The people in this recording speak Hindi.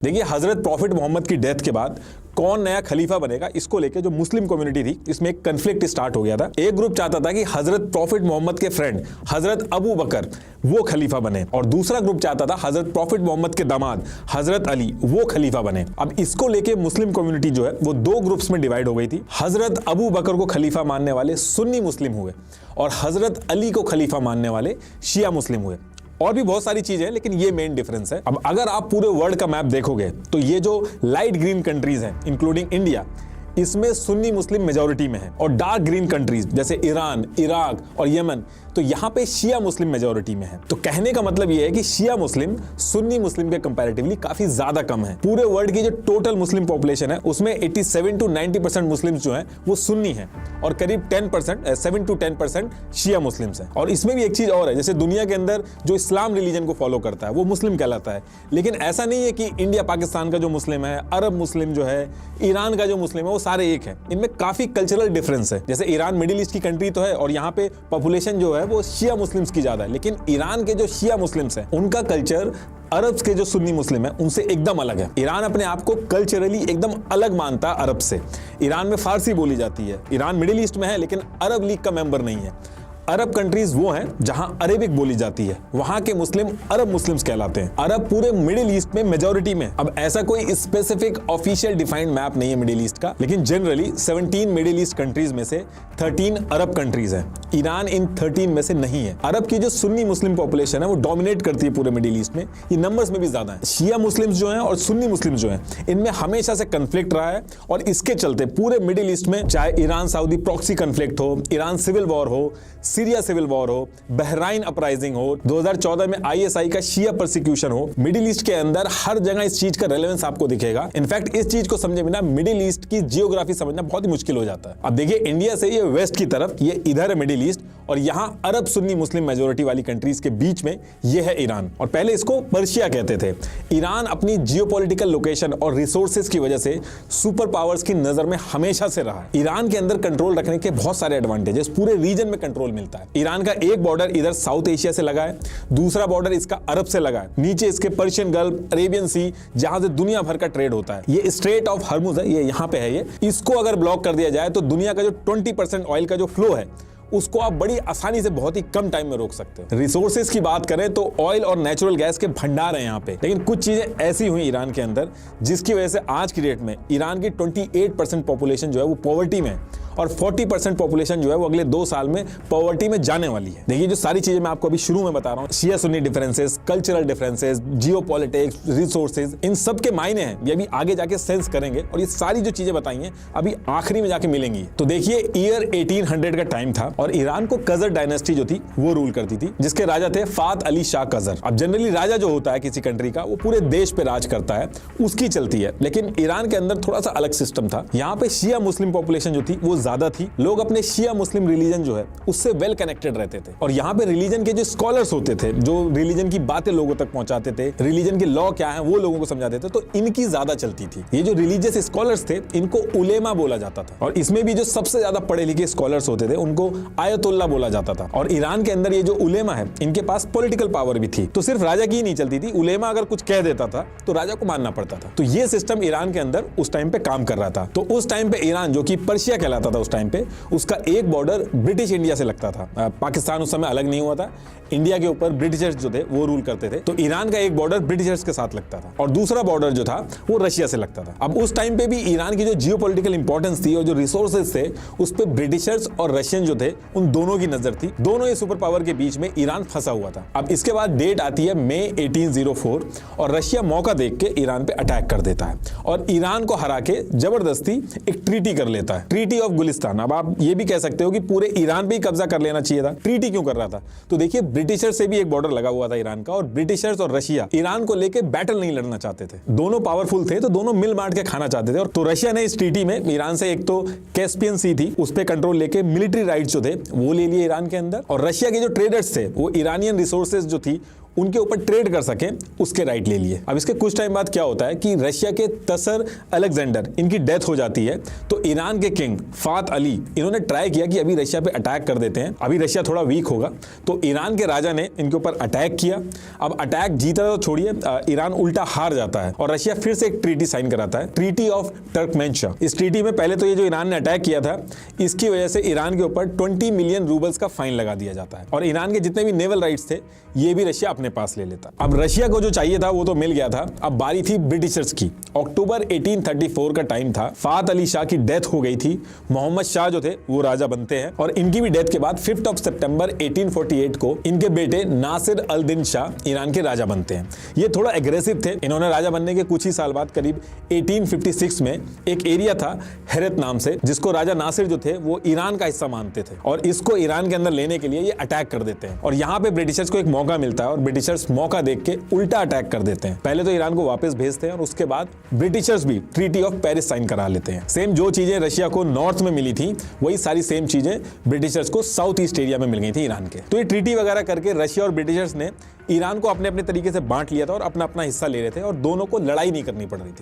देखिए, हजरत प्रॉफिट मोहम्मद की डेथ के बाद कौन नया खलीफा बनेगा, इसको लेके जो मुस्लिम कम्युनिटी थी इसमें एक कन्फ्लिक्ट स्टार्ट हो गया था। एक ग्रुप चाहता था कि हजरत प्रॉफिट मोहम्मद के फ्रेंड हजरत अबू बकर वो खलीफा बने, और दूसरा ग्रुप चाहता था हजरत प्रॉफिट मोहम्मद के दामाद हजरत अली वो खलीफा बने। अब इसको लेके मुस्लिम कम्युनिटी जो है वो दो ग्रुप्स में डिवाइड हो गई थी। हजरत अबू बकर को खलीफा मानने वाले सुन्नी मुस्लिम हुए और हजरत अली को खलीफा मानने वाले शिया मुस्लिम हुए। और भी बहुत सारी चीजें हैं, लेकिन ये मेन डिफरेंस है। अब अगर आप पूरे वर्ल्ड का मैप देखोगे तो ये जो लाइट ग्रीन कंट्रीज हैं इंक्लूडिंग इंडिया, इसमें सुन्नी मुस्लिम मेजॉरिटी में है, और डार्क ग्रीन कंट्रीज जैसे ईरान, इराक और यमन, तो यहां पे शिया मुस्लिम मेजॉरिटी में है। तो कहने का मतलब यह है कि शिया मुस्लिम सुन्नी मुस्लिम के कंपैरेटिवली काफी ज्यादा कम है। पूरे वर्ल्ड की जो टोटल मुस्लिम पॉपुलेशन है उसमें 87 to 90% मुस्लिम्स जो हैं वो सुन्नी हैं, और करीब 7 to 10% शिया मुस्लिम्स हैं। और इसमें भी एक चीज और है, जैसे दुनिया के अंदर जो इस्लाम रिलीजन को फॉलो करता है वो मुस्लिम कहलाता है, लेकिन ऐसा नहीं है कि इंडिया पाकिस्तान का जो मुस्लिम है, अरब मुस्लिम जो है, ईरान का जो मुस्लिम है, वो सारे एक है। इनमें काफी कल्चरल डिफरेंस है। जैसे ईरान मिडिल ईस्ट की कंट्री तो है और यहाँ पे पॉपुलेशन जो है वो शिया मुस्लिम्स की ज्यादा है, लेकिन ईरान के जो शिया मुस्लिम्स हैं उनका कल्चर अरब के जो सुन्नी मुस्लिम है उनसे एकदम अलग है। ईरान अपने आप को कल्चरली एकदम अलग मानता है अरब से। ईरान में फारसी बोली जाती है। ईरान मिडिल ईस्ट में है लेकिन अरब लीग का मेंबर नहीं है। अरब कंट्रीज वो हैं जहां अरेबिक बोली जाती है, वहां के मुस्लिम अरब मुस्लिम्स कहलाते हैं। अरब पूरे मिडिल ईस्ट में मेजॉरिटी में। अब ऐसा कोई स्पेसिफिक ऑफिशियल डिफाइंड मैप नहीं है मिडिल ईस्ट का, लेकिन जनरली 17 मिडिल ईस्ट कंट्रीज में से 13 अरब कंट्रीज हैं। ईरान इन 13 में से नहीं है। अरब की जो सुन्नी मुस्लिम पॉपुलेशन है वो डोमिनेट करती है पूरे मिडिल ईस्ट में। ये नंबर्स में भी ज्यादा है। शिया मुस्लिम्स जो हैं और सुन्नी मुस्लिम्स जो हैं इनमें हमेशा से कन्फ्लिक्ट रहा है, और इसके चलते पूरे मिडिल ईस्ट में चाहे ईरान सऊदी प्रॉक्सी कन्फ्लिक्ट हो, ईरान सिविल वॉर हो, सीरिया सिविल वॉर हो, बहराइन अपराइजिंग हो, 2014 में आईएसआई का शिया परसिक्यूशन हो, मिडिल ईस्ट के अंदर हर जगह इस चीज का रेलेवेंस आपको दिखेगा। इनफैक्ट इस चीज को समझे बिना मिडिल ईस्ट की जियोग्राफी समझना बहुत ही मुश्किल हो जाता है। अब देखिए, इंडिया से ये वेस्ट की तरफ, ये इधर है मिडिल ईस्ट, और यहां अरब सुन्नी मुस्लिम मेजोरिटी वाली कंट्रीज के बीच में ये है ईरान, और पहले इसको पर्शिया कहते थे। ईरान अपनी जियोपॉलिटिकल लोकेशन और रिसोर्सेज की वजह से सुपर पावर्स की नजर में हमेशा से रहा है। ईरान के अंदर कंट्रोल रखने के बहुत सारे एडवांटेजेस, पूरे रीजन में कंट्रोल मिलता है। ईरान का एक बॉर्डर इधर साउथ एशिया से लगा है, दूसरा बॉर्डर इसका अरब से लगा है, नीचे इसके पर्शियन गल्फ, अरेबियन सी, जहां से दुनिया भर का ट्रेड होता है। ये स्ट्रेट ऑफ हर्मुज है, ये यहां पे है। ये इसको अगर ब्लॉक कर दिया जाए तो दुनिया का जो 20% ऑयल का जो फ्लो है उसको आप बड़ी आसानी से बहुत ही कम टाइम में रोक सकते हैं। रिसोर्सेज की बात करें तो ऑयल और नेचुरल गैस के भंडार हैं यहाँ पे, लेकिन कुछ चीजें ऐसी हुई ईरान के अंदर जिसकी वजह से आज की डेट में ईरान की 28% पॉपुलेशन जो है वो पॉवर्टी में है, और 40% पॉपुलेशन जो है वो अगले 2 साल में पॉवर्टी में जाने वाली है। देखिए, जो सारी चीजें मैं आपको अभी शुरू में बता रहा हूँ, Shia Sunni differences, cultural differences, geopolitics, resources, इन सब के मायने हैं, ये अभी आगे जाके सेंस करेंगे, और ये सारी जो चीजें बताई हैं अभी आखिरी में जाके मिलेंगी। तो देखिए, ईयर 1800 का टाइम था और ईरान को कजर डायनेस्टी जो थी वो रूल करती थी, जिसके राजा थे फात अली शाह कजर। अब जनरली राजा जो होता है किसी कंट्री का वो पूरे देश पे राज करता है, उसकी चलती है, लेकिन ईरान के अंदर थोड़ा सा अलग सिस्टम था। यहाँ पे शिया मुस्लिम पॉपुलेशन जो थी वो ज्यादा थी। लोग अपने शिया मुस्लिम रिलीजन जो है उससे वेल कनेक्टेड रहते थे, और यहाँ पे रिलीजन के जो स्कॉलर्स होते थे, जो रिलीजन की बातें लोगों तक पहुंचाते थे, रिलीजन के लॉ क्या है वो लोगों को समझाते थे, तो इनकी ज्यादा चलती थी। ये जो रिलीजियस स्कॉलर्स थे इनको उलेमा बोला जाता था, और इसमें भी जो सबसे ज्यादा पढ़े लिखे स्कॉलर्स होते थे उनको आयतुल्ला बोला जाता था। और ईरान के अंदर ये जो उलेमा है इनके पास पॉलिटिकल पावर भी थी, तो सिर्फ राजा की नहीं चलती थी, उलेमा अगर कुछ कह देता था तो राजा को मानना पड़ता था। तो ये सिस्टम ईरान के अंदर उस टाइम पे काम कर रहा था। तो उस टाइम पे ईरान, जो कि पर्शिया कहलाता था उस टाइम पे, उसका एक बॉर्डर ब्रिटिश इंडिया से लगता था। पाकिस्तान उस समय अलग नहीं हुआ था, इंडिया के ऊपर ब्रिटिशर्स जो थे वो रूल करते थे, तो ईरान का एक बॉर्डर ब्रिटिशर्स के साथ लगता था, और दूसरा बॉर्डर जो था वो रशिया से लगता था। अब उस टाइम पे भी ईरान की जो जियोपॉलिटिकल इंपॉर्टेंस थी और जो रिसोर्सेज थे उस पे ब्रिटिशर्स और रशियन जो थे उन दोनों की नजर थी। दोनों ही सुपर पावर के बीच में ईरान फंसा हुआ था। अब इसके बाद डेट आती है मई 1804, और रशिया मौका देख के ईरान पे अटैक कर देता है और ईरान को हरा के जबरदस्ती एक ट्रीटी कर लेता है, ट्रीटी ऑफ गुलिस्तान। अब आप ये भी कह सकते हो कि पूरे ईरान पे ही कब्जा कर लेना चाहिए था, ट्रीटी क्यों कर रहा था? तो देखिए, ब्रिटिशर्स से भी एक बॉर्डर लगा हुआ था ईरान का, और ब्रिटिशर्स और रशिया ईरान को लेके बैटल नहीं लड़ना चाहते थे। दोनों पावरफुल थे तो दोनों मिल बांट के खाना चाहते थे, और तो रशिया ने इस ट्रीटी में ईरान से एक तो कैस्पियन सी थी उस पे कंट्रोल लेके मिलिट्री राइट्स जो थे वो ले लिए ईरान के अंदर, और रशिया के जो ट्रेडर्स थे वो ईरानियन रिसोर्सेज जो थी उनके ऊपर ट्रेड कर सके उसके राइट ले लिए। अब इसके कुछ टाइम बाद क्या होता है कि रशिया के तसर अलेक्जेंडर इनकी डेथ हो जाती है, तो ईरान के किंग फात अली इन्होंने ट्राई किया कि अभी रशिया पे अटैक कर देते हैं, अभी रशिया थोड़ा वीक होगा। तो ईरान के राजा ने इनके ऊपर अटैक किया। अब अटैक जीता तो छोड़िए, ईरान उल्टा हार जाता है और रशिया फिर से एक ट्रीटी साइन कराता है, ट्रीटी ऑफ टर्कमेंशाह। इस ट्रीटी में पहले तो ये जो ईरान ने अटैक किया था इसकी वजह से ईरान के ऊपर 20 मिलियन रूबल्स का फाइन लगा दिया जाता है और ईरान के जितने भी नेवल राइट्स थे ये भी रशिया अपने पास ले लेता। अब रशिया को जो चाहिए था वो तो मिल गया था, अब बारी थी ब्रिटिशर्स की। अक्टूबर 1834 का टाइम था, फात अली शाह की डेथ हो गई थी, मोहम्मद शाह जो थे वो राजा बनते हैं और इनकी भी डेथ के बाद 5 सितंबर 1848 को इनके बेटे नासिर अल दिन शाह ईरान के राजा बनते हैं। ये थोड़ा एग्रेसिव थे, इन्होंने राजा बनने के कुछ ही साल बाद करीब 1856 में एक एरिया था हेरत नाम से, जिसको राजा नासिर जो थे वो ईरान का हिस्सा मानते थे और इसको ईरान के अंदर लेने के लिए ये अटैक कर देते हैं और यहाँ पे ब्रिटिशर्स को एक मौका मिलता है और ब्रिटिशर्स मौका देख के उल्टा अटैक कर देते हैं। पहले तो ईरान को वापस भेजते हैं और उसके बाद ब्रिटिशर्स भी ट्रीटी ऑफ पेरिस साइन करा लेते हैं। सेम जो चीजें रशिया को नॉर्थ में मिली थी वही सारी सेम चीजें ब्रिटिशर्स को साउथ ईस्ट एरिया में मिल गई थी ईरान के। तो ये ट्रीटी वगैरह करके रशिया और ब्रिटिशर्स ने ईरान को अपने अपने तरीके से बांट लिया था और अपना अपना हिस्सा ले रहे थे और दोनों को लड़ाई नहीं करनी पड़ रही थी।